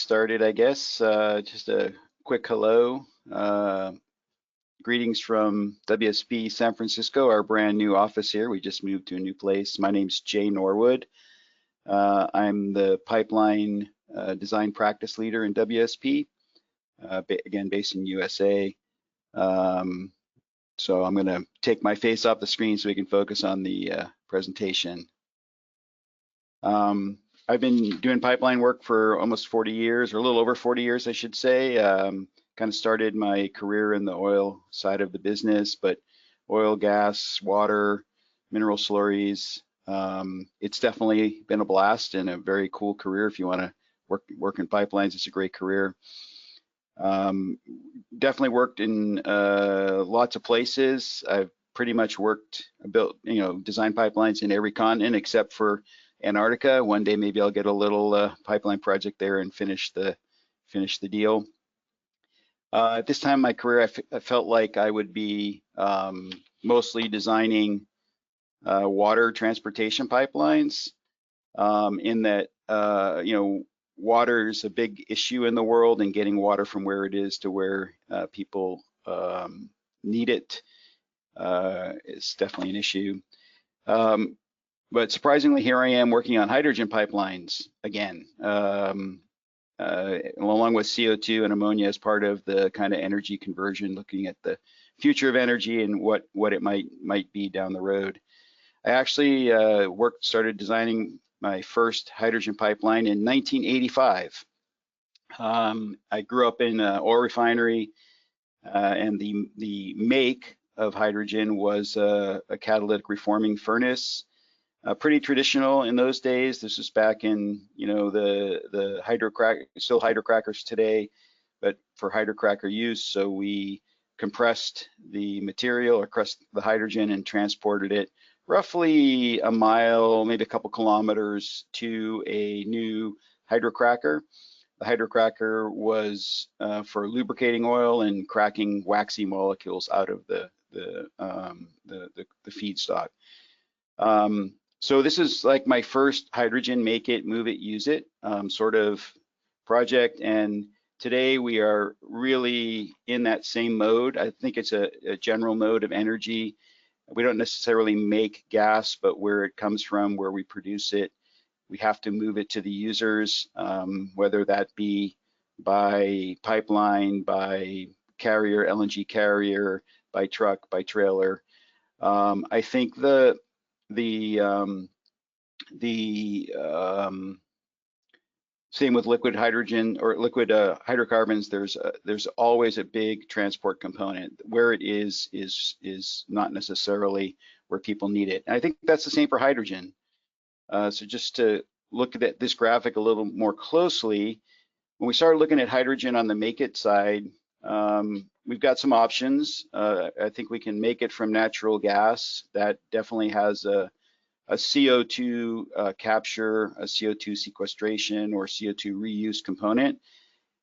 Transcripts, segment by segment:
started, I guess. Just a quick hello. Greetings from WSP San Francisco, our brand new office here. We just moved to a new place. My name's Jay Norwood. I'm the pipeline design practice leader in WSP, again, based in USA. So I'm going to take my face off the screen so we can focus on the presentation. I've been doing pipeline work for almost 40 years, or a little over 40 years, I should say. Kind of started my career in the oil side of the business, but oil, gas, water, mineral slurries. It's definitely been a blast and a very cool career. If you want to work in pipelines, it's a great career. Definitely worked in lots of places. I've pretty much built, designed pipelines in every continent except for Antarctica. One day maybe I'll get a little pipeline project there and finish the deal. At this time in my career, I felt like I would be mostly designing water transportation pipelines, in that water is a big issue in the world, and getting water from where it is to where people need it is definitely an issue. But surprisingly, here I am working on hydrogen pipelines again, along with CO2 and ammonia as part of the kind of energy conversion, looking at the future of energy and what it might be down the road. I actually started designing my first hydrogen pipeline in 1985. I grew up in an oil refinery, and the make of hydrogen was a catalytic reforming furnace. Pretty traditional in those days. This was back in, the still hydrocrackers today, but for hydrocracker use. So we compressed the material, or compressed the hydrogen, and transported it roughly a mile, maybe a couple kilometers, to a new hydrocracker. The hydrocracker was for lubricating oil and cracking waxy molecules out of the feedstock. So this is like my first hydrogen make it, move it, use it sort of project. And today we are really in that same mode. I think it's a general mode of energy. We don't necessarily make gas, but where it comes from, where we produce it, we have to move it to the users, whether that be by pipeline, by carrier, LNG carrier, by truck, by trailer. I think the same with liquid hydrogen or liquid hydrocarbons. There's always a big transport component. Where it is not necessarily where people need it. And I think that's the same for hydrogen. So just to look at this graphic a little more closely, when we started looking at hydrogen on the make it side, we've got some options. I think we can make it from natural gas. That definitely has a CO2 capture, a CO2 sequestration, or CO2 reuse component.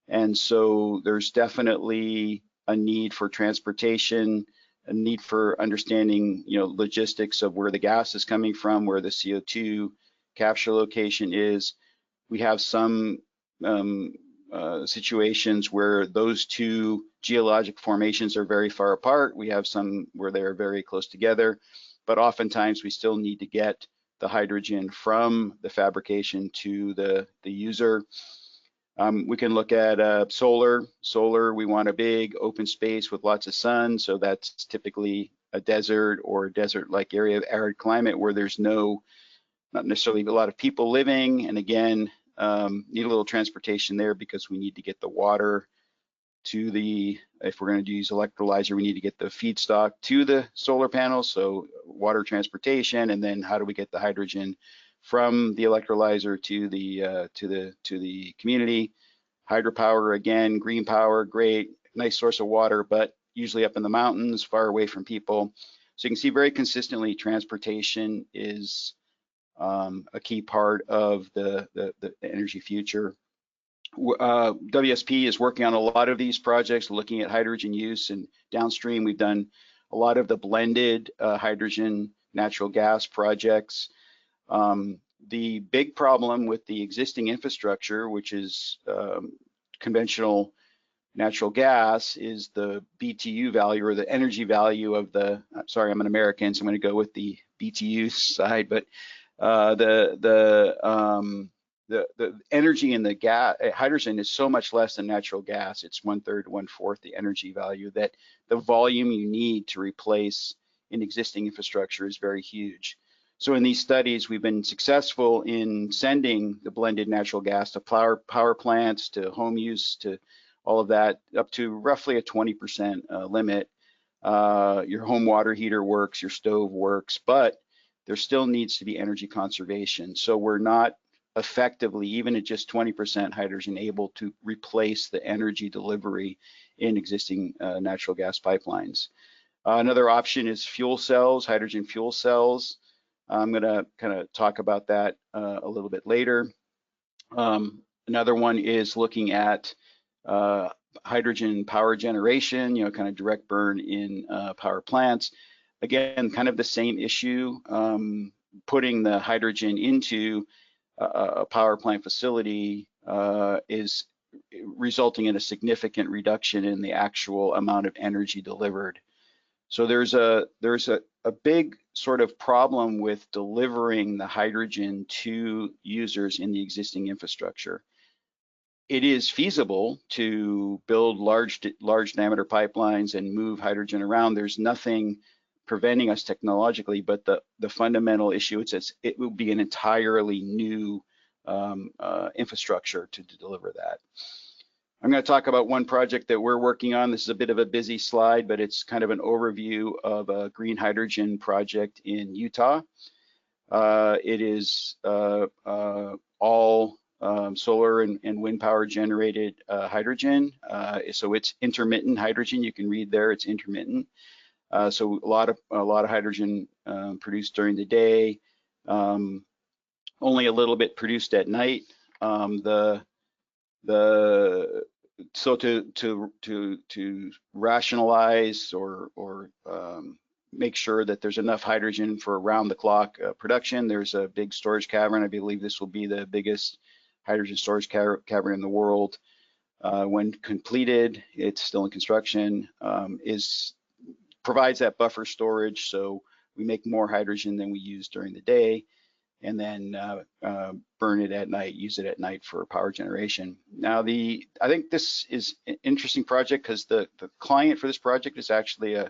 And so there's definitely a need for transportation, a need for understanding, logistics of where the gas is coming from, where the CO2 capture location is. We have some situations where those two geologic formations are very far apart. We have some where they're very close together, but oftentimes we still need to get the hydrogen from the fabrication to the user. We can look at solar. Solar, we want a big open space with lots of sun, so that's typically a desert or desert-like area of arid climate where there's not necessarily a lot of people living, and again, need a little transportation there because we need to get the water to if we're going to use electrolyzer, we need to get the feedstock to the solar panels, so water transportation, and then how do we get the hydrogen from the electrolyzer to the community. Hydropower, again, green power, great, nice source of water, but usually up in the mountains, far away from people. So you can see very consistently transportation is a key part of the energy future. WSP is working on a lot of these projects, looking at hydrogen use, and downstream we've done a lot of the blended hydrogen natural gas projects. The big problem with the existing infrastructure, which is conventional natural gas, is the BTU value, or the energy value of the, sorry, I'm an American, so I'm going to go with the BTU side, but the energy in the gas, hydrogen, is so much less than natural gas. It's 1/3, 1/4 the energy value, that the volume you need to replace in existing infrastructure is very huge. So in these studies, we've been successful in sending the blended natural gas to power plants, to home use, to all of that, up to roughly a 20% limit. Your home water heater works, your stove works, but there still needs to be energy conservation. So we're not effectively, even at just 20% hydrogen, able to replace the energy delivery in existing natural gas pipelines. Another option is fuel cells, hydrogen fuel cells. I'm going to kind of talk about that a little bit later. Another one is looking at hydrogen power generation, kind of direct burn in power plants. Again, kind of the same issue, putting the hydrogen into a power plant facility is resulting in a significant reduction in the actual amount of energy delivered. So there's a big sort of problem with delivering the hydrogen to users in the existing infrastructure. It is feasible to build large diameter pipelines and move hydrogen around. There's nothing preventing us technologically, but the fundamental issue is it will be an entirely new infrastructure to deliver that. I'm going to talk about one project that we're working on. This is a bit of a busy slide, but it's kind of an overview of a green hydrogen project in Utah. It is all solar and wind power generated hydrogen. So it's intermittent hydrogen. You can read there, it's intermittent. So a lot of hydrogen produced during the day, only a little bit produced at night. So to rationalize or make sure that there's enough hydrogen for around the clock production, there's a big storage cavern. I believe this will be the biggest hydrogen storage cavern in the world. When completed, it's still in construction, provides that buffer storage, so we make more hydrogen than we use during the day, and then burn it at night, use it at night for power generation. Now, I think this is an interesting project because the client for this project is actually a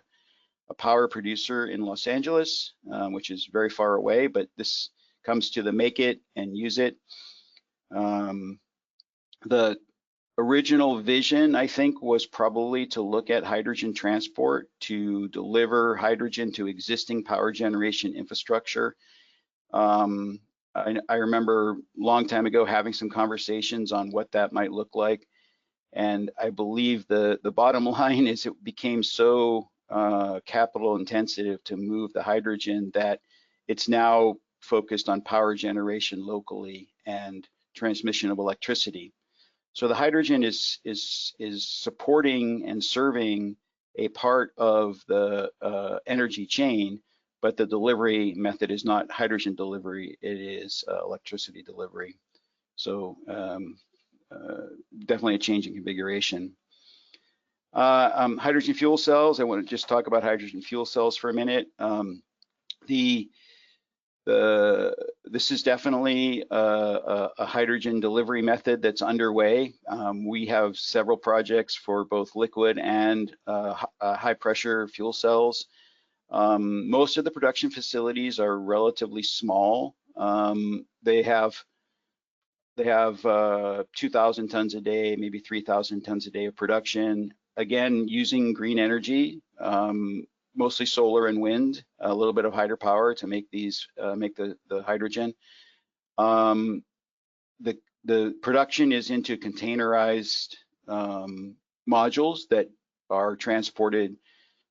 power producer in Los Angeles, which is very far away, but this comes to the make it and use it. The original vision, I think, was probably to look at hydrogen transport to deliver hydrogen to existing power generation infrastructure. I remember a long time ago having some conversations on what that might look like. And I believe the bottom line is it became so capital intensive to move the hydrogen that it's now focused on power generation locally and transmission of electricity. So the hydrogen is supporting and serving a part of the energy chain, but the delivery method is not hydrogen delivery, it is electricity delivery. So definitely a change in configuration. Hydrogen fuel cells, I want to just talk about hydrogen fuel cells for a minute. This is definitely a hydrogen delivery method that's underway. We have several projects for both liquid and high pressure fuel cells. Most of the production facilities are relatively small. They have 2,000 tons a day, maybe 3,000 tons a day of production. Again, using green energy, mostly solar and wind, a little bit of hydropower to make these, make the hydrogen. The production is into containerized modules that are transported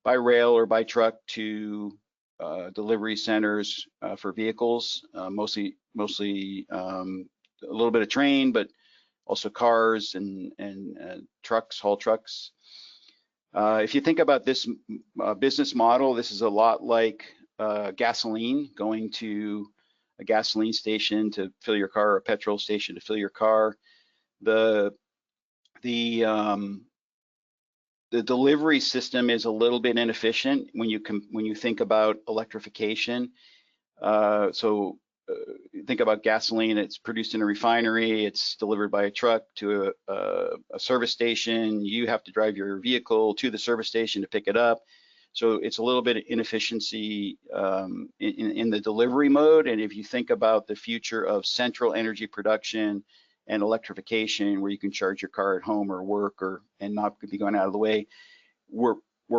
by rail or by truck to delivery centers for vehicles, mostly a little bit of train, but also cars and trucks, haul trucks. If you think about this business model, this is a lot like gasoline going to a gasoline station to fill your car or a petrol station to fill your car. The delivery system is a little bit inefficient when you think about electrification. Think about gasoline. It's produced in a refinery. It's delivered by a truck to a service station. You have to drive your vehicle to the service station to pick it up. So it's a little bit of inefficiency in the delivery mode. And if you think about the future of central energy production and electrification, where you can charge your car at home or work and not be going out of the way, we're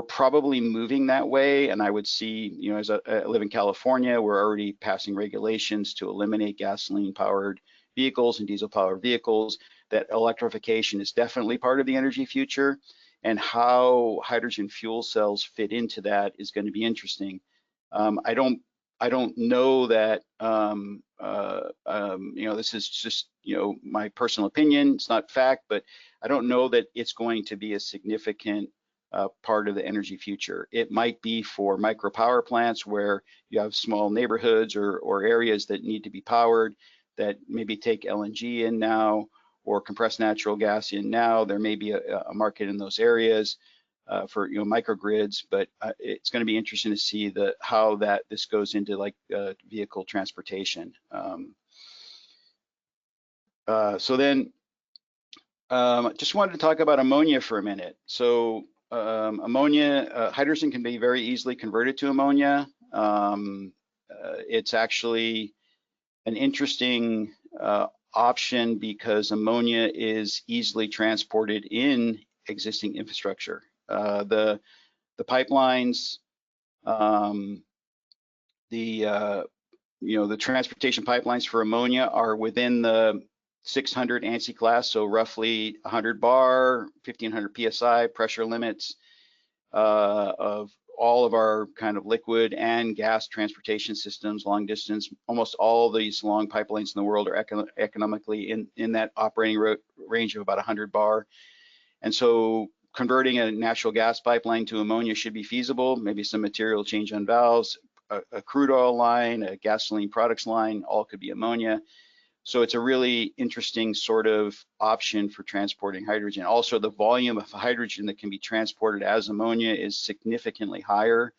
probably moving that way. And I would see, you know, as I live in California, we're already passing regulations to eliminate gasoline-powered vehicles and diesel-powered vehicles. That electrification is definitely part of the energy future, and how hydrogen fuel cells fit into that is going to be interesting. I don't know that, you know, this is just, you know, my personal opinion. It's not fact, but I don't know that it's going to be a significant part of the energy future. It might be for micro power plants where you have small neighborhoods or areas that need to be powered, that maybe take LNG in now or compressed natural gas in now. There may be a market in those areas for, you know, microgrids, but it's going to be interesting to see how this goes into like vehicle transportation. So then just wanted to talk about ammonia for a minute. So ammonia, hydrogen can be very easily converted to ammonia. It's actually an interesting option because ammonia is easily transported in existing infrastructure. The pipelines, you know, the transportation pipelines for ammonia are within the 600 ANSI class, so roughly 100 bar, 1500 psi pressure limits of all of our kind of liquid and gas transportation systems, long distance. Almost all these long pipelines in the world are economically in that operating range of about 100 bar. And so converting a natural gas pipeline to ammonia should be feasible. Maybe some material change on valves, a crude oil line, a gasoline products line, all could be ammonia. So it's a really interesting sort of option for transporting hydrogen. Also, the volume of hydrogen that can be transported as ammonia is significantly higher.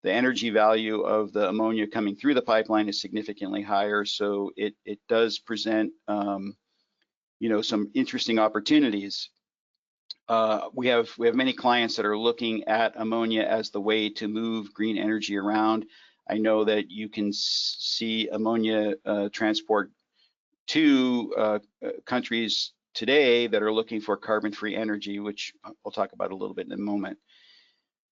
The energy value of the ammonia coming through the pipeline is significantly higher. So it does present, you know, some interesting opportunities. We have many clients that are looking at ammonia as the way to move green energy around. I know that you can see ammonia transport to countries today that are looking for carbon-free energy, which we'll talk about a little bit in a moment.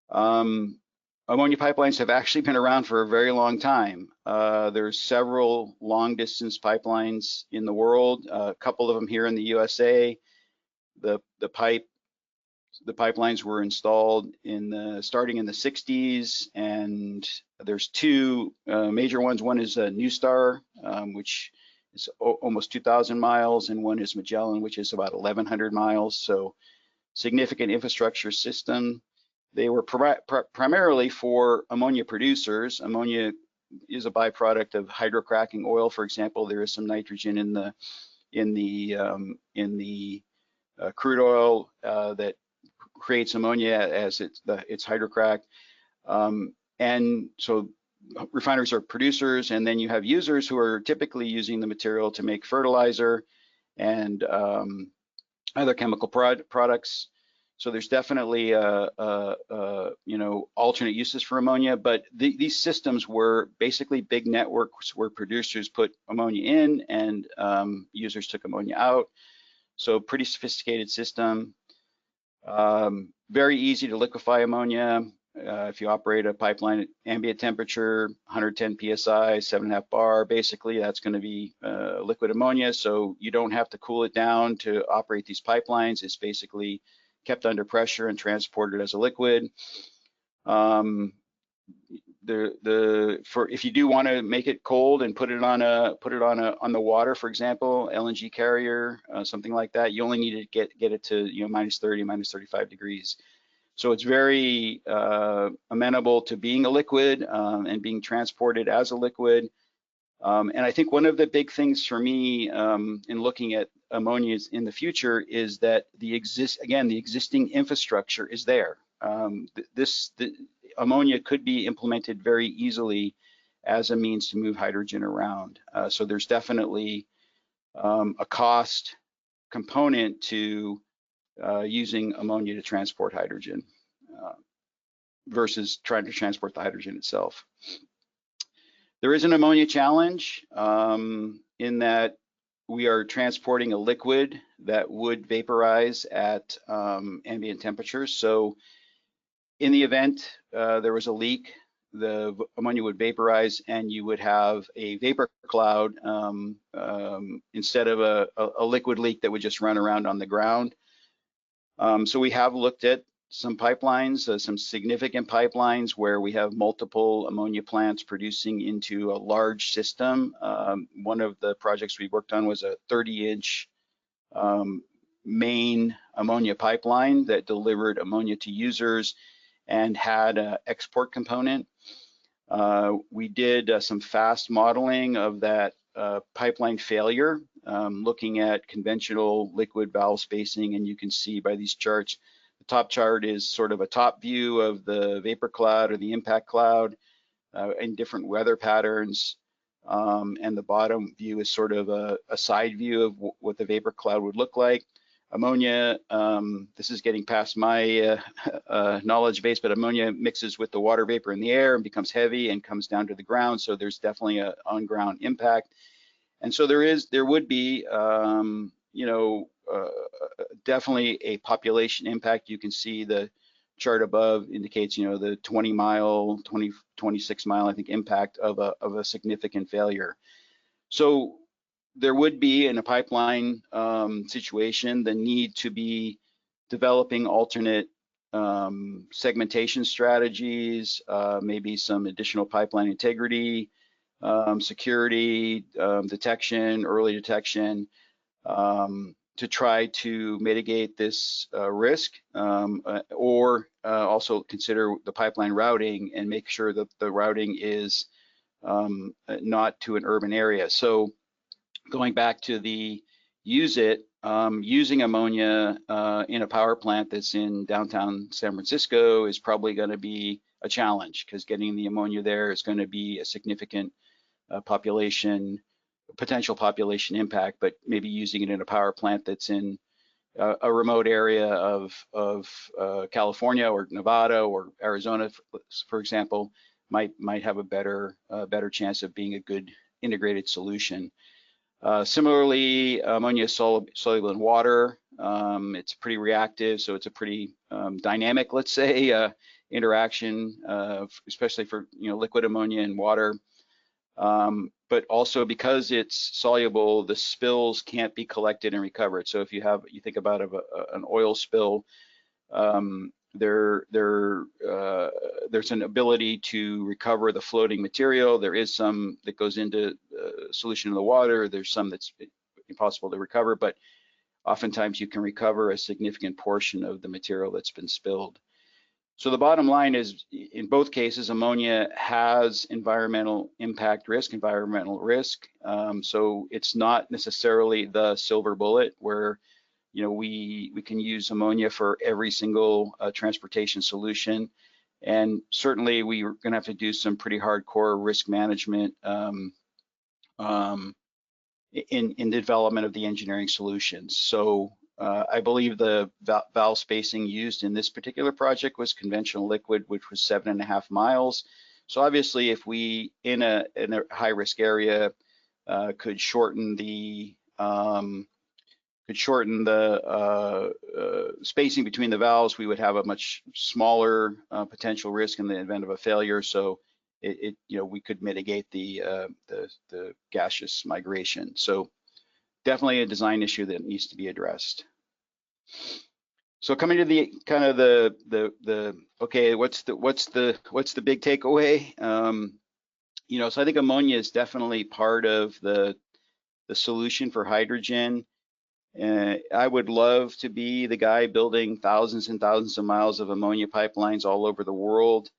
Ammonia pipelines have actually been around for a very long time. There's several long-distance pipelines in the world, a couple of them here in the USA. The pipelines were installed starting in the 60s, and there's two major ones. One is New Star, which is almost 2,000 miles, and one is Magellan, which is about 1,100 miles. So significant infrastructure system. They were primarily for ammonia producers. Ammonia is a byproduct of hydrocracking oil, for example. There is some nitrogen in the crude oil that creates ammonia as it's hydrocracked. And so refineries are producers, and then you have users who are typically using the material to make fertilizer and other chemical products. So there's definitely you know, alternate uses for ammonia, but these systems were basically big networks where producers put ammonia in and users took ammonia out. So pretty sophisticated system. Very easy to liquefy ammonia. If you operate a pipeline at ambient temperature, 110 psi, 7.5 bar, basically that's going to be liquid ammonia. So you don't have to cool it down to operate these pipelines. It's basically kept under pressure and transported as a liquid. If you do want to make it cold and put it on the water, for example, LNG carrier, something like that, you only need to get it to, you know, minus 30, minus 35 degrees. So it's very amenable to being a liquid and being transported as a liquid. And I think one of the big things for me in looking at ammonia in the future is that the existing infrastructure is there. The ammonia could be implemented very easily as a means to move hydrogen around. So there's definitely a cost component to using ammonia to transport hydrogen versus trying to transport the hydrogen itself. There is an ammonia challenge in that we are transporting a liquid that would vaporize at ambient temperatures. So in the event there was a leak, the ammonia would vaporize and you would have a vapor cloud instead of a liquid leak that would just run around on the ground. So we have looked at some pipelines, some significant pipelines where we have multiple ammonia plants producing into a large system. One of the projects we worked on was a 30-inch main ammonia pipeline that delivered ammonia to users and had an export component. We did some fast modeling of that pipeline failure, looking at conventional liquid valve spacing, and you can see by these charts, the top chart is sort of a top view of the vapor cloud or the impact cloud in different weather patterns, and the bottom view is sort of a side view of what the vapor cloud would look like. Ammonia, this is getting past my knowledge base, but ammonia mixes with the water vapor in the air and becomes heavy and comes down to the ground. So there's definitely an on-ground impact. And so there would be, definitely a population impact. You can see the chart above indicates, the 26 mile, I think, impact of a significant failure. So there would be, in a pipeline situation, the need to be developing alternate segmentation strategies, maybe some additional pipeline integrity, security, detection, early detection, to try to mitigate this risk, or also consider the pipeline routing and make sure that the routing is not to an urban area. So going back to the using ammonia in a power plant that's in downtown San Francisco is probably going to be a challenge, because getting the ammonia there is going to be a significant potential population impact. But maybe using it in a power plant that's in a remote area of California or Nevada or Arizona, for example, might have a better chance of being a good integrated solution. Similarly, ammonia is soluble in water. It's pretty reactive, so it's a pretty dynamic, let's say, interaction, especially for liquid ammonia and water. But also because it's soluble, the spills can't be collected and recovered. So if you think about an oil spill, there's an ability to recover the floating material. There is some that goes into solution in the water. There's some that's impossible to recover, but oftentimes you can recover a significant portion of the material that's been spilled. So the bottom line is, in both cases, ammonia has environmental risk. So it's not necessarily the silver bullet where we can use ammonia for every single transportation solution. And certainly we're going to have to do some pretty hardcore risk management in the development of the engineering solutions. So I believe the valve spacing used in this particular project was conventional liquid, which was 7.5 miles. So obviously, if we in a high risk area could shorten the spacing between the valves, we would have a much smaller potential risk in the event of a failure. So we could mitigate the gaseous migration. So definitely a design issue that needs to be addressed. So coming to the kind of the okay, what's the big takeaway? So I think ammonia is definitely part of the solution for hydrogen. I would love to be the guy building thousands and thousands of miles of ammonia pipelines all over the world.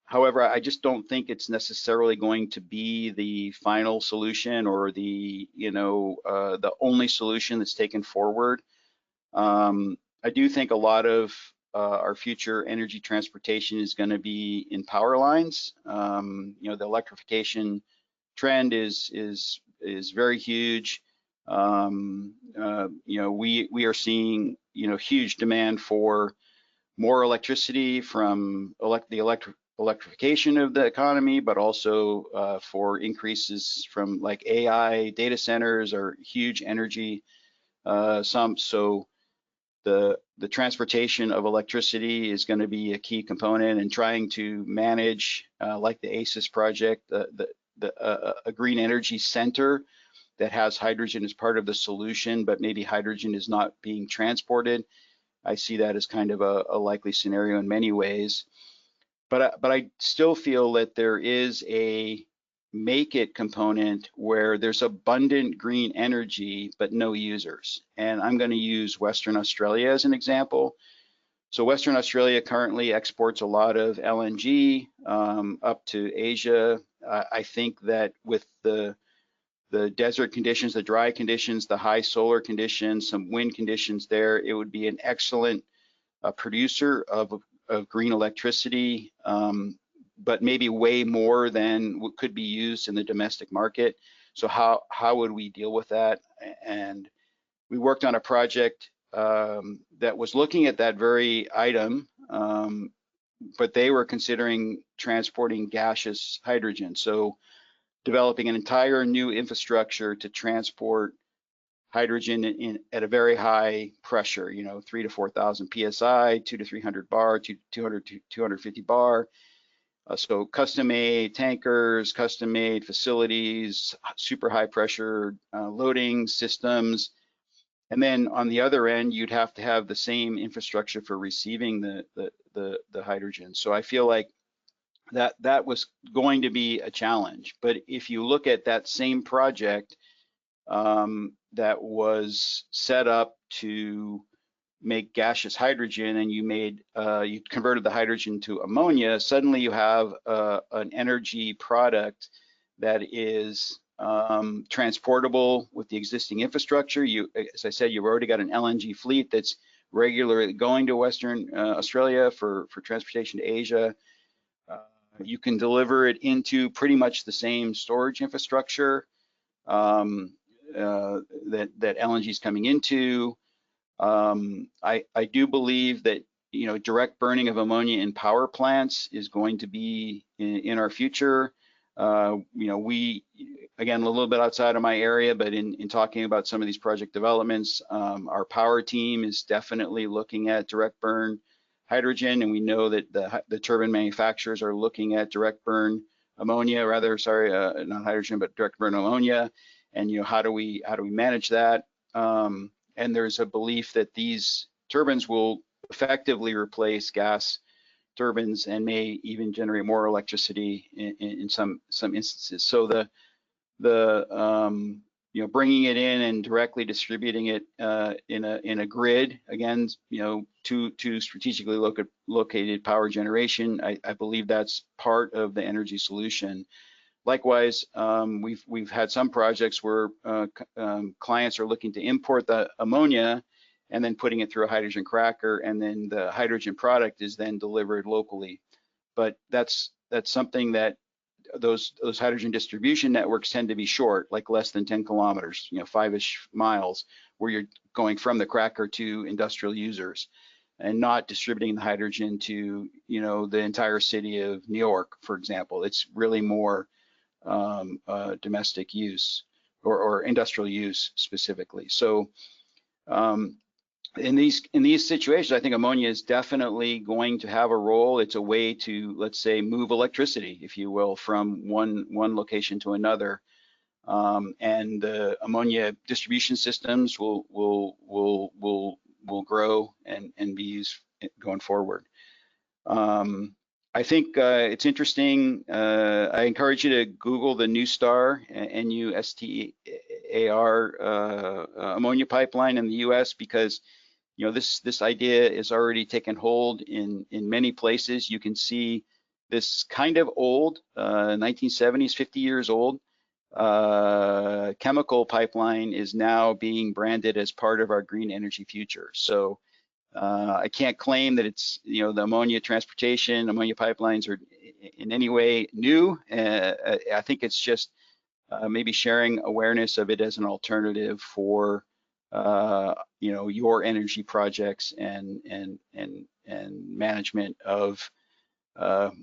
However, I just don't think it's necessarily going to be the final solution or the the only solution that's taken forward. I do think a lot of our future energy transportation is going to be in power lines. The electrification trend is very huge. We are seeing huge demand for more electricity from electrification of the economy, but also for increases from like AI data centers or huge energy sumps. So the transportation of electricity is going to be a key component, and trying to manage like the ACES project, a green energy center that has hydrogen as part of the solution, but maybe hydrogen is not being transported. I see that as kind of a likely scenario in many ways. But I still feel that there is a make it component where there's abundant green energy, but no users. And I'm going to use Western Australia as an example. So Western Australia currently exports a lot of LNG up to Asia. I think that with the desert conditions, the dry conditions, the high solar conditions, some wind conditions there, it would be an excellent producer of green electricity, but maybe way more than what could be used in the domestic market. So how would we deal with that? And we worked on a project that was looking at that very item, but they were considering transporting gaseous hydrogen. So developing an entire new infrastructure to transport hydrogen at a very high pressure, 3 to 4,000 psi, 2 to 300 bar, 200 to 250 bar. So custom-made tankers, custom-made facilities, super high pressure loading systems. And then on the other end, you'd have to have the same infrastructure for receiving the hydrogen. So I feel like that was going to be a challenge. But if you look at that same project that was set up to make gaseous hydrogen, and you converted the hydrogen to ammonia, suddenly you have an energy product that is transportable with the existing infrastructure. As I said, you've already got an LNG fleet that's regularly going to Western Australia for transportation to Asia. You can deliver it into pretty much the same storage infrastructure that LNG is coming into. I do believe that direct burning of ammonia in power plants is going to be in our future. We, again, a little bit outside of my area, but in talking about some of these project developments, our power team is definitely looking at direct burn hydrogen, and we know that the turbine manufacturers are looking at direct burn ammonia, rather, sorry, not hydrogen, but direct burn ammonia. And how do we manage that? And there's a belief that these turbines will effectively replace gas turbines and may even generate more electricity in some instances. So bringing it in and directly distributing it in a grid, again, to strategically located power generation, I believe that's part of the energy solution. Likewise, we've had some projects where clients are looking to import the ammonia and then putting it through a hydrogen cracker, and then the hydrogen product is then delivered locally. But that's something that those hydrogen distribution networks tend to be short, like less than 10 kilometers, 5-ish miles, where you're going from the cracker to industrial users, and not distributing the hydrogen to the entire city of New York, for example. It's really more domestic use or industrial use specifically. So in these situations, I think ammonia is definitely going to have a role. It's a way to, let's say, move electricity, if you will, from one location to another. And the ammonia distribution systems will grow and be used going forward. I think it's interesting. I encourage you to Google the NuStar, N-U-S-T-A-R, ammonia pipeline in the U.S., because this idea is already taken hold in many places. You can see this kind of old, 1970s, 50 years old, chemical pipeline is now being branded as part of our green energy future. So I can't claim that it's, you know, the ammonia transportation, ammonia pipelines are in any way new. I think it's just maybe sharing awareness of it as an alternative for, you know, your energy projects and management of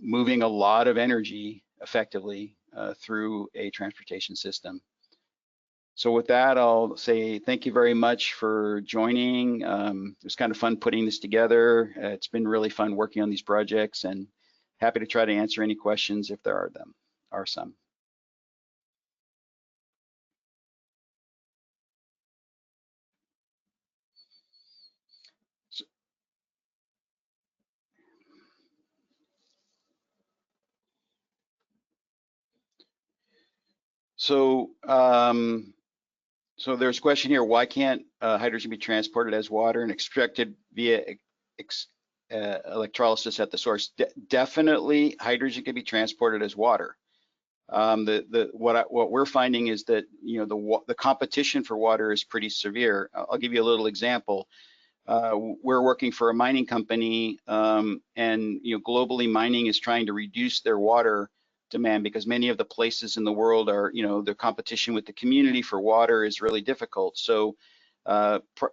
moving a lot of energy effectively through a transportation system. So with that, I'll say thank you very much for joining. It was kind of fun putting this together. It's been really fun working on these projects, and happy to try to answer any questions if there are some. So, so there's a question here, why can't hydrogen be transported as water and extracted via electrolysis at the source? Definitely hydrogen can be transported as water. What we're finding is that, you know, the competition for water is pretty severe. I'll give you a little example. We're working for a mining company, and, you know, globally mining is trying to reduce their water demand because many of the places in the world are, you know, the competition with the community for water is really difficult. So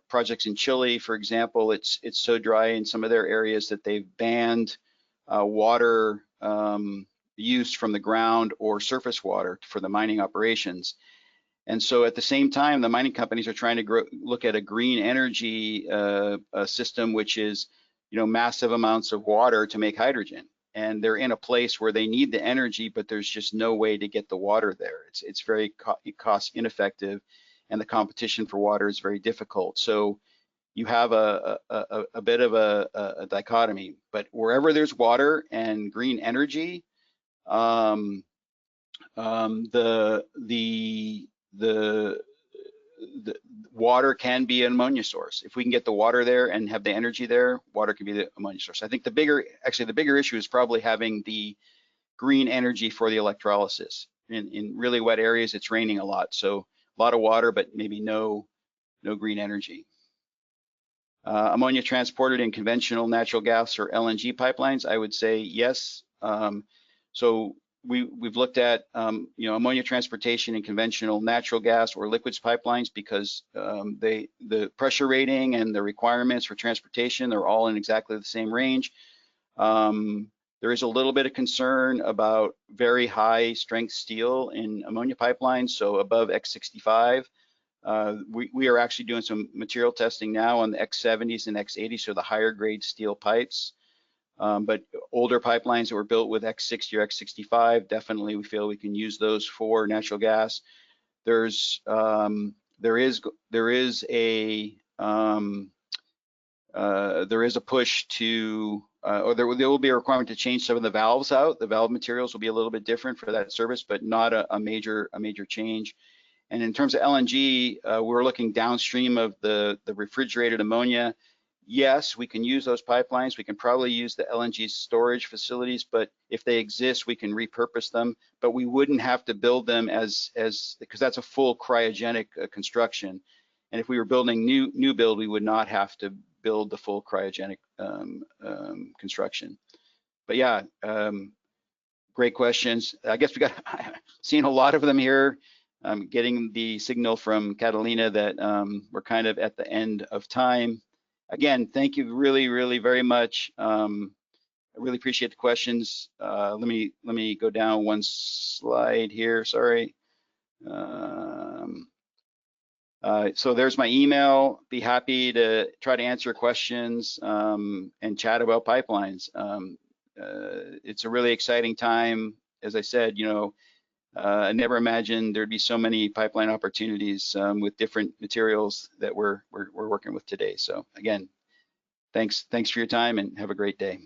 projects in Chile, for example, it's so dry in some of their areas that they've banned water use from the ground or surface water for the mining operations. And so at the same time, the mining companies are trying to look at a green energy system, which is, you know, massive amounts of water to make hydrogen. And they're in a place where they need the energy, but there's just no way to get the water there. It's very cost ineffective, and the competition for water is very difficult. So you have a bit of a dichotomy. But wherever there's water and green energy, the water can be an ammonia source. If we can get the water there and have the energy there, water can be the ammonia source. I think the bigger issue is probably having the green energy for the electrolysis. In really wet areas, it's raining a lot, so a lot of water, but maybe no green energy. Ammonia transported in conventional natural gas or LNG pipelines, I would say yes. So we've looked at, you know, ammonia transportation in conventional natural gas or liquids pipelines because the pressure rating and the requirements for transportation, they're all in exactly the same range. There is a little bit of concern about very high strength steel in ammonia pipelines, so above X65. We are actually doing some material testing now on the X70s and X80s, so the higher grade steel pipes. But older pipelines that were built with X60 or X65, definitely we feel we can use those for natural gas. There is a push to, or there will be a requirement to change some of the valves out. The valve materials will be a little bit different for that service, but not a major change. And in terms of LNG, we're looking downstream of the refrigerated ammonia. Yes, we can use those pipelines. We can probably use the LNG storage facilities, but if they exist, we can repurpose them. But we wouldn't have to build them because that's a full cryogenic construction. And if we were building new build, we would not have to build the full cryogenic construction. But yeah, great questions. I guess we got seen a lot of them here. I'm getting the signal from Catalina that we're kind of at the end of time. Again, thank you really very much. I really appreciate the questions. Let me go down one slide here, sorry. So there's my email. Be happy to try to answer questions and chat about pipelines. It's a really exciting time. As I said, you know, I never imagined there'd be so many pipeline opportunities with different materials that we're working with today. So again, thanks for your time and have a great day.